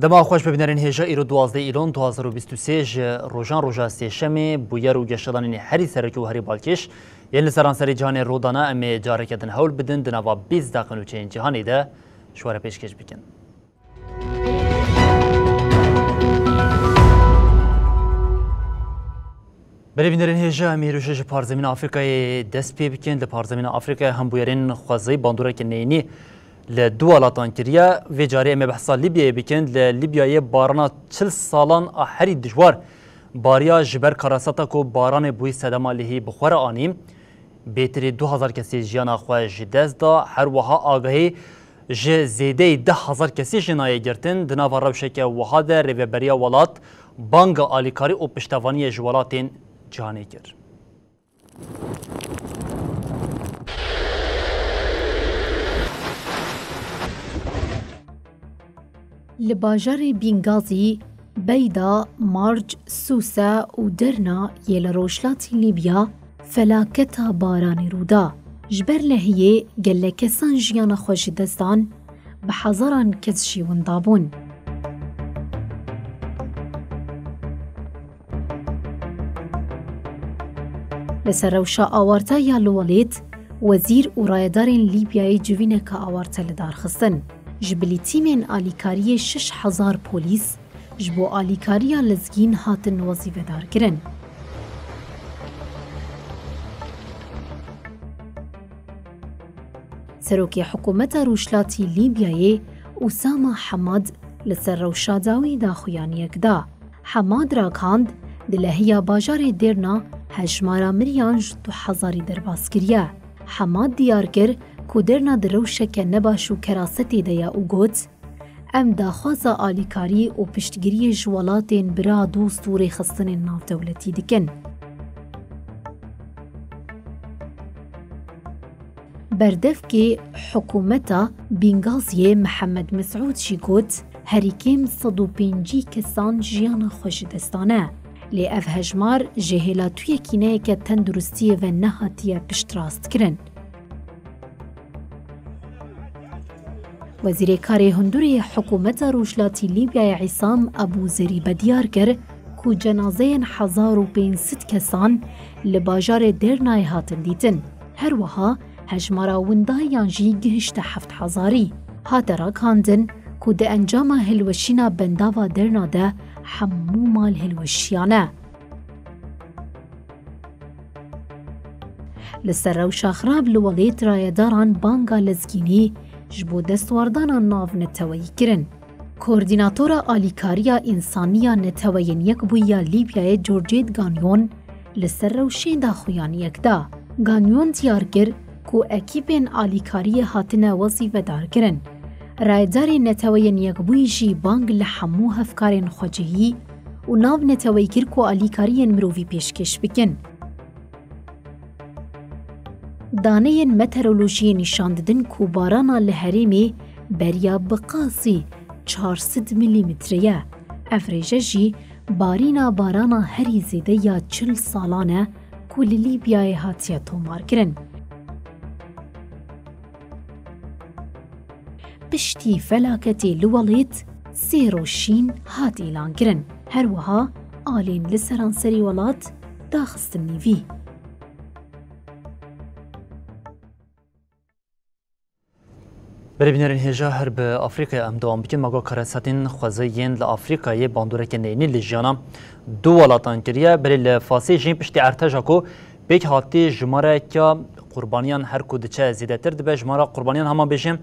دما خوش ببینرین هجا ایرو 12 ایلون 2023 روزان روزا سیشمی بویر و گشتدانین هری سرکی و هری بالکش یل سرانسری جهان رودانا امی جارکتن هول بدن دنوا 20 دقیقه چین جهانی ده شواره پیشکش بکن. ببینرین هجا امی روزش پارزمین آفریقای دست پی بکن ده پارزمین آفریقای هم بویرین خوازی باندوره که نینی لدولتان کریا و جاری ام بحثا لیبیا بکند لیبیای باران 40 سالان هری دشوار باریا جبر کاراساتا کو باران بوی صدما لهی بخور آنیم بهتری 2000 کسی جیانا خواهش دست دا هر وها آگاهی ج زیده 10,000 کسی جنایه گرتن دنا و روشک وحاد ریوبریا ولات بانگ آلیکاری و پشتوانی جوالاتین جهانی کرد. لباجر بینغازی، بیدا، مارج، سوسا و درنا یل روشلات لیبیا فلاکتا باران رودا. جبر لهیه گله کسان جیان خوش دستان به هزاران کس شیون دابون. لسر روشا آوارتا یا لوالیت وزیر و رایدارین لیبیای جوینه که آوارتا لدار خستن. جبلی تیمین آلیکاری 6,000 پولیس جبو آلیکاری لزگین هاتن وظیفه دار کرن. سروکی حکومت روشلاتی لیبیای اسامه حماد لسر روشاداوی دا خویانیک دا. حماد را کاند دلهیا باجار درنا هجمارا مریانج 2000 درباس کریه. حماد دیار کر کودرنا دروشک نباش و کراستی دیا او گوت ام داخوازا آلیکاری و پشتگیری جوالاتین برا دوست و ریخستن ناو دولتی دکن. بردف که حکومتا بینغازی محمد مسعود شی گوت هریکیم 105 کسان جیان خوش دستانه لی اف هجمار جهلاتوی کینه که تندرستی و نهاتیه پشت راست کرن. وزیر کاری هندوری حکومت روشلاتی لیبیای عصام ابو زریب دیار کرد که جنازه 1500 کسان لباجار درنای هاتن دیتن. هر وها هجمارا وندایان جی گهشت 7000 هات را کاندن که ده انجام هلوشینا بنداوا درنا ده حمو مال هلوشیانه. لسر روشا خراب لولیت رایداران بانگا لزگینی جبو دستواردانا ناو نتوایی کرن. کوردیناتورا آلیکاریا انسانیا نتوایین یک بویا لیبیای جورجید گانیون لسر روشین دا خویانیک دا. گانیون دیار کر کو اکیبین آلیکاری هاتنه وظیفه دار کرن. رایداری نتوایین یک بوی جی بانگ لحمو هفکارین خوجهی و ناو نتوایی کر کو آلیکارین مرووی پیشکش بکن. دانه مترولوژی نشان دادن که باران لحریمی بریا بقاسی 400 میلیمتریه. افریجه جی بارینا بارانا هری زیده یا 40 سالانه که لیبیای هاتیه تومار کرن. پشتی فلاکتی لولیت سیروشین هات ایلان کرن. هر وها آلین لسرانسری ولات داخست نیوی. ببینرین هجا هر به آفریقا ام دوام بکن مگا کارساتین خوازیین لآفریقای باندوره که نینی لجیانا دو ولاتان کریه بری لفاسی جین پشتی ارتجا کو بیک هاتی جماره که قربانیان هر کودچه زیده تر دبه جماره قربانیان همان بشیم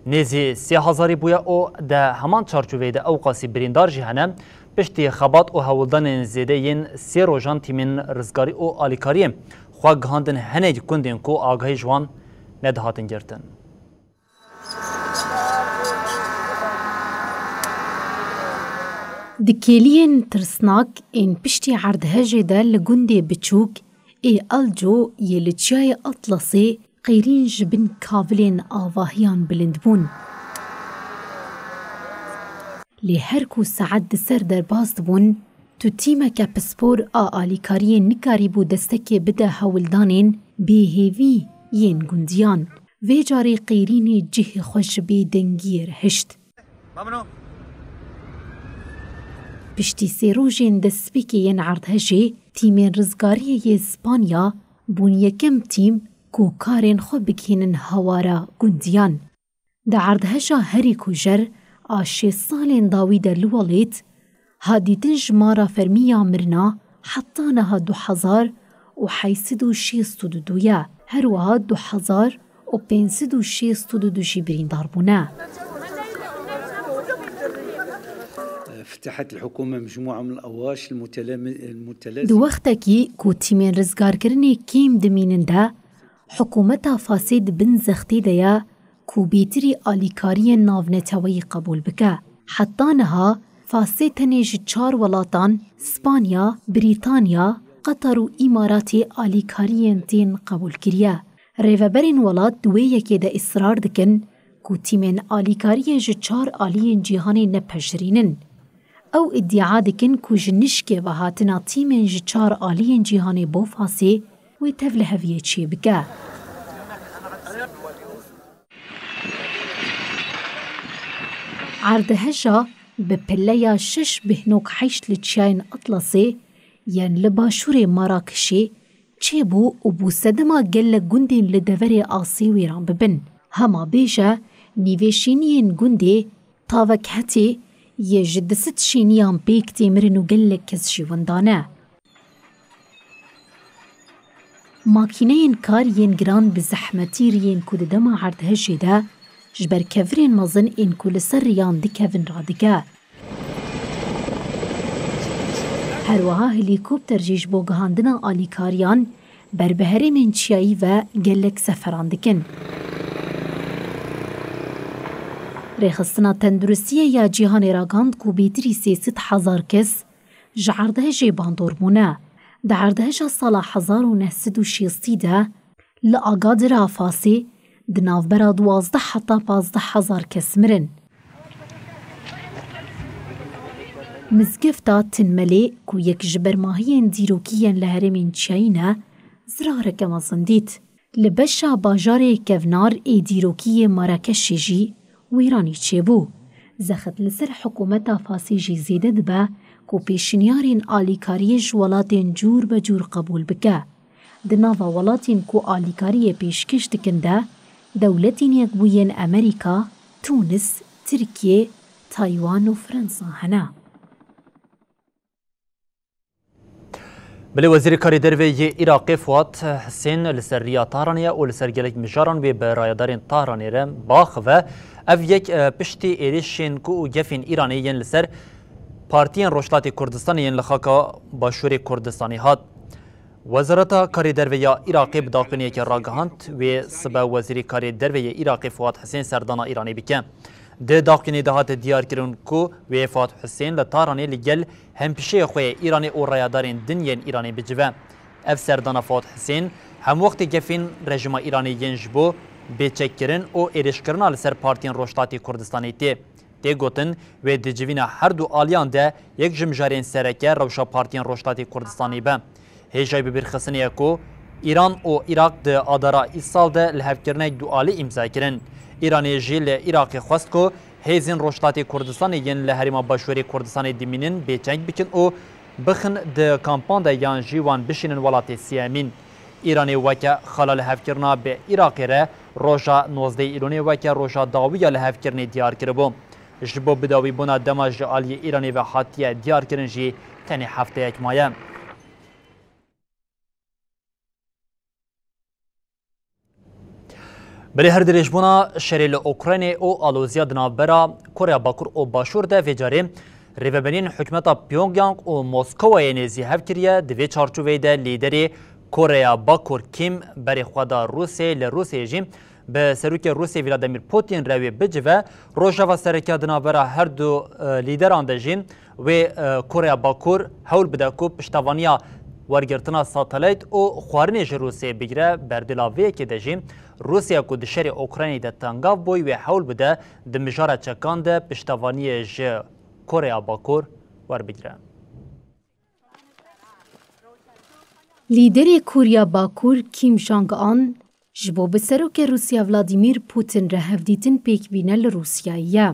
نیزی 3000 بویا او ده همان چارچوبه ده او قاسی بریندار جهنم پشتی خبات و هولدان زیده ین 3 روزان تیمین رزگاری او آلیکاری خواه گهاندن هنه کندین کو آگاهی جوان ندهاتن گرتن. دکیلین ترسناک این پشتی عردهجه ده لگنده بچوک ای الجو یلچای اطلسی قیرین جبن کاولین آواهیان بلندبون. لی هر کو ساعت سر در باست بون تو تیمه که پسپور آلیکاری نکاری بو دستکی بده هولدانین بیهیوی ین گندیان و جاری قیرین جه خوش بی دنگیر هشت. پشتی سیروژین دسپیکین عردهجی تیمین رزگاری اسپانیا بون یکم تیم کو کارین خو بکینن هوارا گندیان. دا عردهجا هری کجر آشی سالین داوی در لولیت هادیتن جمارا فرمیا مرنا حتی نها 2062 هروها 2562 جی بریندار بونه. فتحت الحكومة مجموعة من الأواش المتلازمة. دو وقتكي كو تيمين رزگار کرنی کیم دمینن ده حکومتا فاسد بن زختی دیا کو بیتری آلیکاری ناونتوی قبول بکه. حتی نها فاسد تنیج 4 ولاتان اسپانیا، بریتانیا، قطر و امارات آلیکاری تین قبول کریه. ریوبرین ولات دوی یکی ده اصرار دکن کو تیمین آلیکاری 4 آلین جیهانی نپجرینن. او ادعا دکن کو جنشکه و هاتنا تیمین 4 آلین جیهانی بو فاسی و تفل هفیه چی بکه. عردهجا به پله 6 بهنوک 8 لچیاین اطلسی یان لباشور مراکشی چه بو و بو سدما گل گندین لدور آسی ویران ببن. هما بیجه نیوشینین گنده تاوک حتی یه جدست شینیان بیکتی مرنو گل کس جیوندانه. ماکینین کار ین گران بزحمتی رین کود دما عردهجی ده جبر کفرین مزن این کل سر ریان دی کفن را دیگه. هروها هلیکوپتر جیش بو گهاندنا آلیکاریان بربهری من چیایی و گلک سفران دکن. ریخستنا تندرستیه یا جیهان راگاند کو بیتری 300,000 کس جعردهجی باندور بونه. ده عردهجا سالا 1960 ده لآگاد رافاسی دناف برا 12 حتی 15,000 کس مرن. مزگفتا تنملی کو یک جبر ماهین دیروکیین لهرمین چیینه زرارک مزندید. لبشا باجار کفنار ای دیروکی مراکش جی ویرانی چه بو. زخت لسر حکومتا فاسی جی زیده دبه کو پیشنیارین آلیکاری جوالاتین جور بجور قبول بکه. دناوا ولاتین کو آلیکاری پیشکش دکنده دولتین یک بوین امریکا، تونس، ترکیه، تایوان و فرانسا هنه. بله وزیر کاری دروی عراقی فواد حسین لسر ریا طهرانیه و لسر گلک مجاران و برایدارین طهرانی رم باخ و او یک پشتی ایریشین کو و گفین ایرانیین لسر پارتین روشلات کردستانیین لخاکا باشور کردستانی هات. وزارت کاری دروی عراقی بداخلینی که راگهاند و سبا وزیر کاری دروی عراقی فواد حسین سردانا ایرانی بکن. ده داخلینی دهات دیار کرن کو و فواد حسین لطارانی لگل همپیشه خوی ایرانی و رایدارین دنین ایرانی بجوه. اف سردانا فواد حسین هم وقتی گفین رژیم ایرانی ینجبو بیچک کرن و ایرش کرنا لسر پارتین روشلاتی کردستانی تی گوتن و دجوین هر دو آلیان ده یک جمجارین سرکه روشا پارتین روشلاتی کردستانی به. هیجای ببرخصنیه کو ایران و عراق ده آدارا ایسال ده لحفکرنه دو آلی امضا کرن. ایرانی جیل عراقی خواست که هیزین روشلاتی کردستانی ین لحریم باشوری کردستانی دیمینن بیچنگ بکن و بخن ده کامپان ده یان جیوان بشینن ولاتی سیامین. ایرانی وکه خلال حفکرنا به عراقی ره روژا 19 ایرانی وکه روژا داویه لحفکرنی دیار کربو. جبو بداوی بونا دماج آلی ایرانی و حاتیه دیار کرن جی تنی هفته یک مایه. بله هر دریش بونا شریل اوکراینی او آلوزیا دنابرا کره باکور او باشور ده ویجاره ریوبنین حکمتا پیونگیانگ و موسکوی نیزی هفکریه دوی چارچوبه ده لیدری کره باکور کیم بری خوادا روسیه لروسیه جیم به سروک روسیه ولادیمیر پوتین روی بجوه روژاوا سرکه دنابرا هر دو لیدران ده جیم و کره باکور حول بده کو پشتوانیا ورگرتنا ساتلایت او خوارنیج روسیه بگیره بردلاویه که دجیم روسیه کو دشری اوکراینی ده تنگاو بوی و حول بده دمجاره چکان ده پشتوانی ج کره باکور ور بگیره. لیدر کوریا باکور کیم جانگ آن جبو به سروک روسیه ولادیمیر پوتین را هفدیتن پیک بینه لروسیاییه.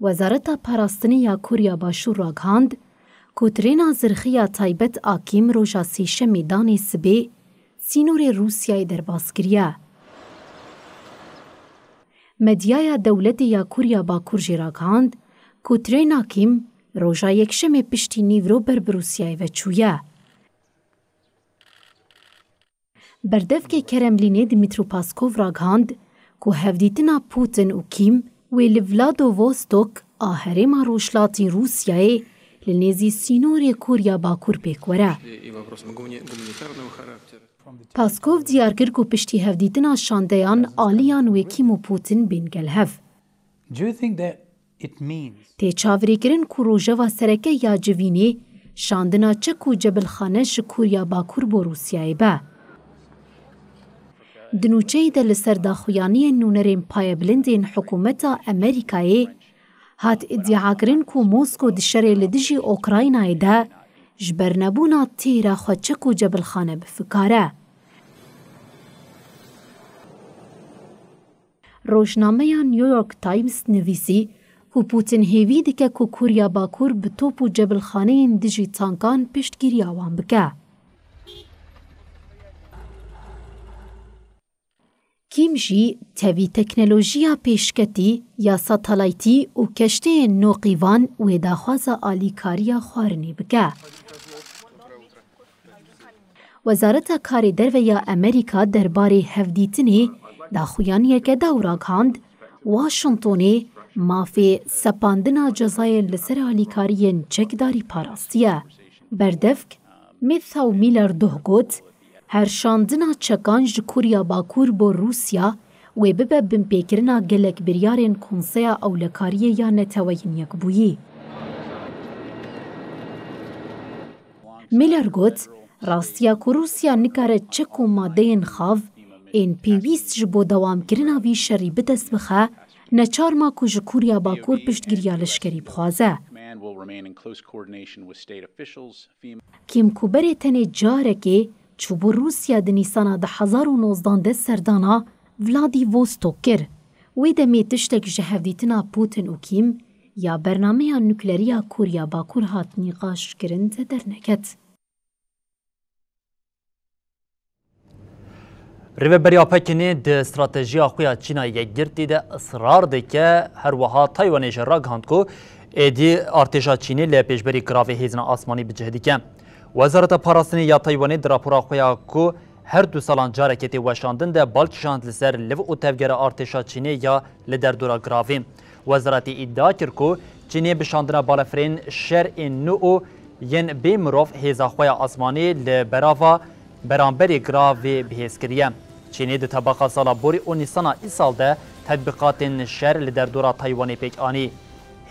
وزارتا پاراستنی یا کوریا باشور راگهاند کو ترێنا زرخیا تایبەت ئاکیم ڕۆژا سێشەمێ دانێ سبێ سینۆرê رووسیای دەرباز کiriye. Medyaya dewletê ya Kurya Bakur jê ragihandand ku trêna kîm roja yekşemê piştî nîvro ber bi Rûsyayê ve çûye. Berdevkê Kremlînê Dmytro Peskov ragihand ku hevdîtina Putin û Kîm wê li Vladivostok a herêma rojhilatî Rûsyayê li nêzî sînorê Kurya Bakur pêk were. Peskov diyar kir ku piştî hevdîtina şandeyan aliyan wê Kîm û Putin bên gelhev. Tê çavirêkirin ku rojeva sereke ya civînê şandina çek û cebilxane ji Kurya Bakur bo Rûsyayê be. Di nûçeyê de li ser daxuyaniyên nûnerên payebilindên hikûmeta Amerîkayê hat iddiakirin ku Mosko di şerê li dijî Okraynayê de ji ber nebûna têra xwe çek û cebilxane bifikare. Rojnameya New York Times nivîsî ku Putin hêvî dike ku Kurya Bakur bi top û cebilxaneyên dijî tankan piştgiriya wan bike. Kîm jî tevî teknolojiya pêşketî ya satelaytî û keşteyên noqîvan wê daxwaza alîkariya xwarinê bike. Wezareta Karê Derve ya Amerîka derbarê hevdîtinê daxuyaniyeke da ragihand Washingtonê mafê sepandina cezayên li ser alîkariyên çekdarî parastiye. Berdevk Matthew Miller doh got herşandina çekan ji Kurya Bakur bo Rûsya wê bibe binpêkirina gelek biryarên Konseya Ewlekariyê ya Neteweyên Yekbûyî. Miller got rastiya ku Rûsya nikare çek û madeyên xav ên pêwîst ji bo dewamkirina vî şerî bidest bixe neçarma ku ji Kurya Bakur piştgiriya leşkerî bixwaze. Kîmkuberê tenê carekê çû bo Rûsya di Nîsana 2019 serdana Vladivostok kir. Wê demê tiştek ji hevdîtina Putin û Kîm ya bernameya nukleeriya Kurya Bakur hat nîqaşkirin te derneket. Rêveberiya Pekinê di stratejiya xwe ya Çînayê yekgirtî de israr dike her wiha Taywanê jî ragihand ku êdî artêşa Çînê li pêşberî giravê hêzina asmanî bi cih dike. Wezareta Parastinê ya Taywanê di rapora xwe ya ku her du salan carekê tê weşandin de balkişand li ser liv û tevgera artêşa Çînê ya li derdora giravê. Wezaretê îdia kir ku Çînê bi şandina balafirên şer ên nû û yên bê mirov hêza xwe ya asmanî li berava beramberê giravê bihêzkiriye. Çînê di tebaqa sala borî û Nîsana îsal de tedbîqatên şer li derdora Taywanê pêk anî.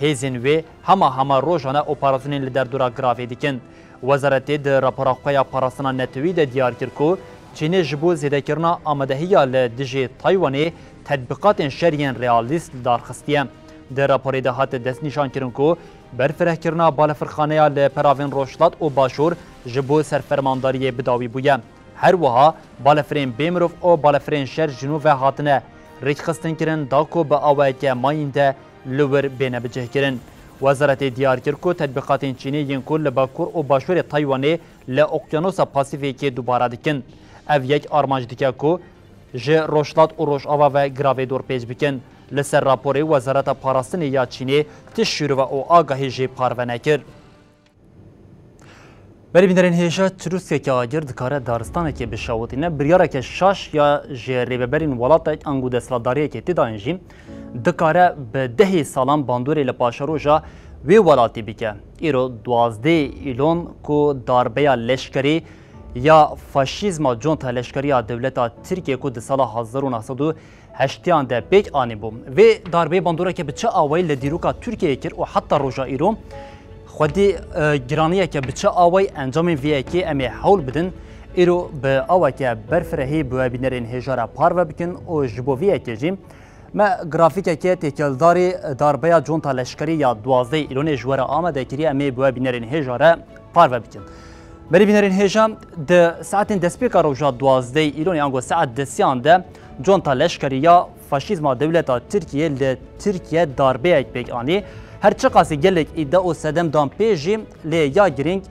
Hêzên wê hema rojane operasyonên li derdora giravê dikin. Wezaretê di rapora xwe ya parastina netewî de diyar kir ku Çînê ji bo zêdekirina amadehiya li dijî Taywanê tedbîqatên şeriyên realîst darxistiye. Di raporê de hat destnîşankirin ku berfirehkirina balafirxaneya li peravên rojhilat û başûr ji bo serfermandariyê bidawî bûye. Her wiha balafirên bêmirov û balafirên şer ji nû ve hatine rêkxistinkirin da ku bi awayeke mayîn de li wir bêne bicihkirin. Wezaretê diyar kir ku tedbîqatên Çînê yên ku li bakur û başûrê Taywanê li Okyanusa Pasîfîkê dubara dikin. Ev yek armanc dike ku ji rojhilat û rojava ve giravê dor pêç bikin. Li ser raporê Wezareta Parastinê ya Çînê tiş şîrove û agahî jê parve nekir. Berîbînerên hêja Rûsyeke agir dikare daristanekê bişewitîne biryareke şaş ya ji rêveberên welatek angu desthilatdariyekê têdayên jî dikare bi 10 salan bandorê li paşeroja wê welatê bike. Îro 12 îlon ku darbeya leşkerî ya faşîzma conta leşkeriya dewleta Tirkiye ku di sala 1980 de pêk anî bû. Vê darbeyê bandoreke bi çi awayî li dîroka Tirkiyeyê kir û heta roja îro xwedî giraniyeke bi çi awayî encamên vê yekê em ê hewl bidin îro bi aweke berfirehî bi webînerên hêjara parve bikin û ji bo vê yekê jî me grafîkeke têkeldarê darbeya conta leşkerî ya 12 îlonê ji were amedekirî em ê bi webînerên hêjare parve bikin. Berîbînerên hêja di saetên destpêka roja 12 îlonê ango saet desiyan de جونتا لشکریا فاشیزما دولتا ترکیه ل ترکیه داربه یک آنی هر چه قاسی گلک ایده و صدم دام پیجی ل یا گرینگ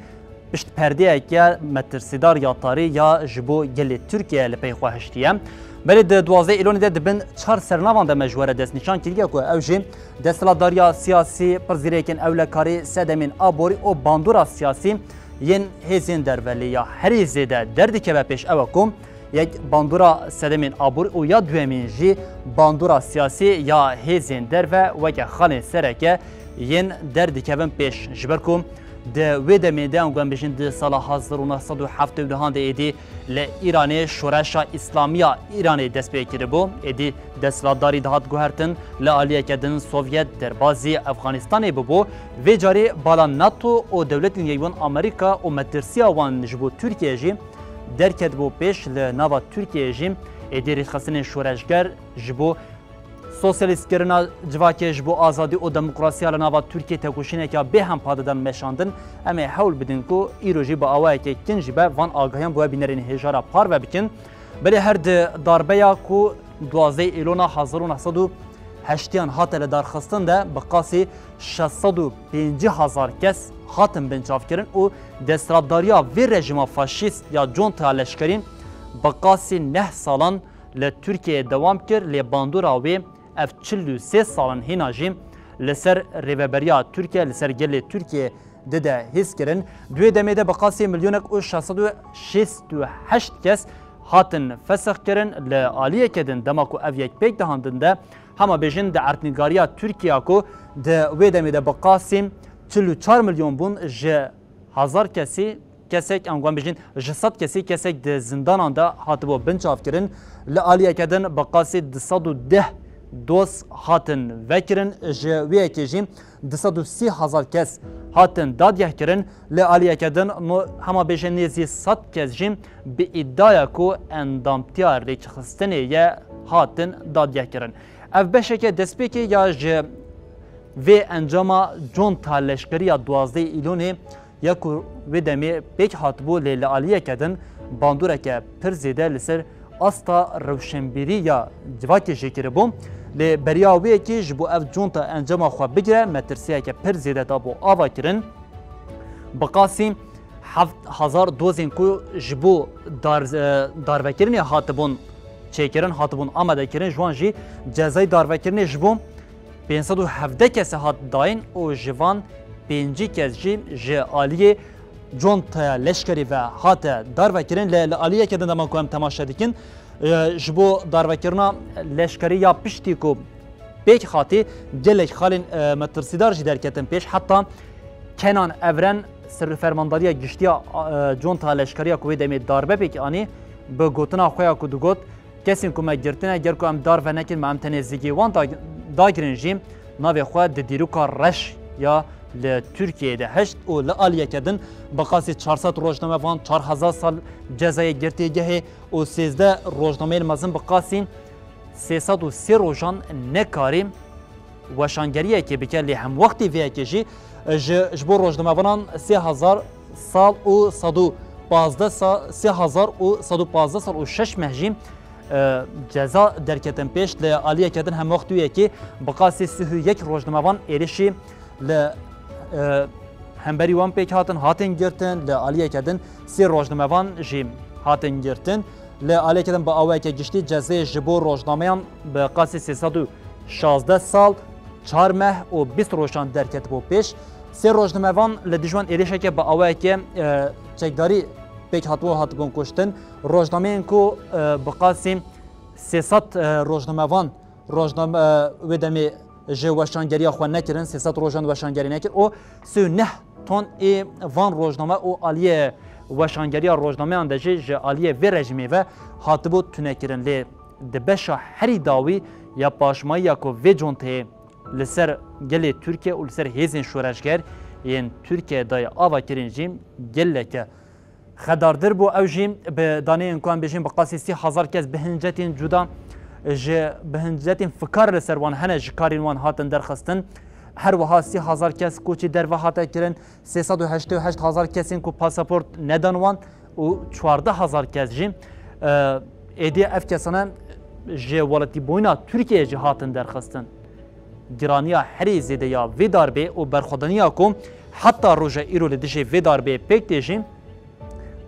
پشت پرده که مترسیدار یا طاری یا جبو گل ترکیه لپی خواهشتیم بله دوازده ایلون ده دبن چهار سرنوان ده مجوره دست نشان کردیه که اوجی دستلاداریا سیاسی پرزیریکن اولکاری سدمین آبوری و باندورا سیاسی ین هزین در ولی یا هر زیده دردی که پیش اوکم یک باندورا سدمین آبوری و یا دومین جی باندورا سیاسی یا هزین در و که خانه سرکه ین دردی که پیش جبرکم ده ویده میده اونگان بشین ده سال 1970 ده ایدی لإیران شورش اسلامی ایران دست بیکره بو ایدی دستلاتداری دهات گوهرتن لآلیه کدن سوویت در بازی افغانستان بو و جاری بالا ناتو و دولت نیون امریکا و مترسیا وان جبو ترکیه جی درکت بو پیش لناوا ترکیه جی ایدی ریخستن شورشگر جبو سوسیالیست کرنا جواکه جبو آزادی و دموکراسی لناوا ترکیه تکوشینه که به هم پاددن مشاندن اما حول بدن کو ایروجی با آوای که کنجی به وان آگاهیم بو بینرین هجارا پار و بکن بلی هر داربه یا کو 12 ایلونا 1980 هاتل دارخستن ده بقاسی 650,000 کس هاتن بنچاف کرن و دسترابداریا وی رژیم فاشیست یا جونتا لشکرین بقاسی 9 سالان لترکیه دوام کر لی باندورا وی اف 43 سالن هیناجیم لسر ریوبریا ترکیه لسر گل ترکیه ده حس کرن دوی دمیده بقاسی میلیونک و 668 کس هاتن فسخ کرن لآلیه کدن دماکو او یک پیک دهاندن ده همه بیجن ده ارتنگاریا ترکیه کو ده وی دمیده بقاسی 44 میلیون بون جه هزار کسی کسک انگوان بیجن جسد کسک ده زندان ده هاتبو بنچاف کرن لآلیه کدن بقاسی 210 دوس هاتن وکرن جویه کجیم 230,000 کس هاتن دادیه کرن لآلیه کدن همه بیشن نیزی 100 کس جیم به ادعای کو اندامتیا ریچخستنه یه هاتن دادیه کرن اف بشه که دسپیکی یا جه و انجام جونتا لشکری 12 ایلونه یکو و دمی بیک هاتبو لآلیه کدن باندوره که پر زیده لسر استا روشنبیری یا جواکی جکره بوم لی بریاوی که جبو اف جونتا انجام خواه بگیره مترسیه که پر زیده تابو آوا کرن بقاسی 7,000 دوزین کو جبو داروکرنی هاتبون چیکرن هاتبون آمده کرن جوان جی جزای داروکرنی جبو 517 کس هات داین و جوان 5 کس جی آلیه جونتا لشکری و هات داروکرن لآلیه که دندمان کوام تماشا دیکن جبو داروکرنا لشکری یا پشتی کو بیک خاطی گلک خالین مترسیدار جی درکتن پیش حتی کنان اورن سر فرمانداری گشتیا جونتا لشکری کوی دمی داربه بیک آنی به گوتنا خویا کو دوگوت کسین کو مگرتنه گر کو ام دار و نکن مام تنزیگی وان داگرین جیم ناوی خو د دیروکا رش یا لترکیه ده هشت و لآلیه کدن بقاسی 400 روزنامه وان 4000 سال جزای گرتیگه و 13 روزنامه مزن بقاسی 303 روزان نکاریم وشانگریه که بکلی هم وقتی وی کجی جبو روزنامه وان 3000 سال و 115 سال 3115 سال و 6 مهجیم جزا درکتن پیش لآلیه کدن هم وقتی که بقاسی 31 روزنامه وان ایرشی ل همبری وان پیک هاتن گرتن لآلیه کدن 3 روزنامه وان جیم هاتن گرتن لآلیه کدن با آوه که گشتی جزای جبو روزنامهان به قاسی 316 سال 4 ماه و 20 روزان درکت بو پیش 3 روزنامه وان لدیجوان ایریشه که با آوه که چکداری پیک هاتبون کشتن روزنامه کو به قاسی 300 روزنامه وان روزنامه ودمی جه وشانگری خوان نکردن 300 روزان وشانگری نکرد و 39 تن ای وان روزنامه و آلیه وشانگری روزنامه اندجه جه آلیه و رژیمی و هاتبو تنکردن لی دبشا هری داوی یا پاشمایی یا کو و جونته لسر گل ترکیه و لسر هیزن شورشگر این ترکیه دای آوا کرین جیم گله که خداردر بو او جیم به دانه امکان بجیم بقاسی 30,000 کس بهنجتین جدا جه بهنجتین فکر لسر وان هنه جکارین وان هاتن درخستن هر وها 30,000 کس کوچی در و هاته کرن 388,000 کسین کو پاسپورت ندان وان و 14,000 کس جیم ایدی اف کسانه جه ولتی بوینا ترکیه جهاتن درخستن گرانیا هری زیده یا وی داربه و برخودنیا کو حتی روژه ایرو لدیجه وی داربه پیک دیجیم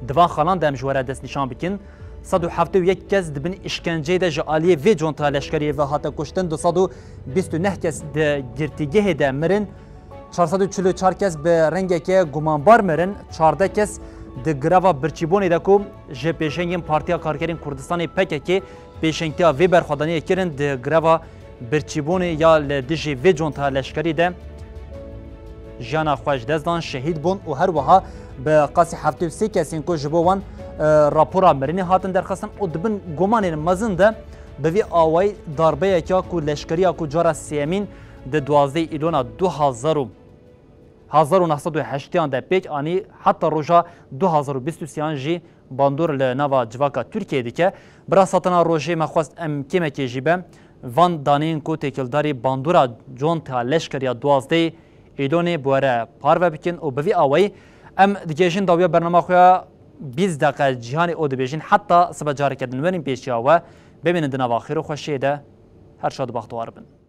دوان خالان دم جواره دست نشان بکن 171 کس دبن اشکنجه ده جالیه وی جونتا لشکریه و حتی کشتن 229 کس ده گرتیگه ده مرن 444 کس به رنگه که گمانبار مرن 14 کس ده گراوا برچیبونی ده کو جه پیشنگین پارتیا کارگرین کردستان پکه پیشنگتیا وی برخودنی کرن ده گراوا برچیبونی یا لدیجه وی جونتا لشکری ده جانا خوش دزدان شهید بون و هر وها به قاسی 73 کسین کو جبوان راپورا مرینی هاتن درخواستن و دبن گمان مزن ده به وی آوای داربه که کو لشکری کو جارا سیمین ده 12 ایلونا 1908 ده پیک آنی حتی روژا 2023 جی باندور لنوا جواکا ترکیه دیگه برا ساتنا روژه مخواست ام کمه که جیبه وان دانین کو تکلداری باندورا جون تا لشکری 12 ایلونه بواره پارو بکن و به وی آوای ام دیگهشین داویا برنامه خویا 20 دقیقه جهان او دبیجین حتی سبا جاری کردن ورین پیشیا و ببینن دنوا خیر و خوشیده هر شاد بختوار بن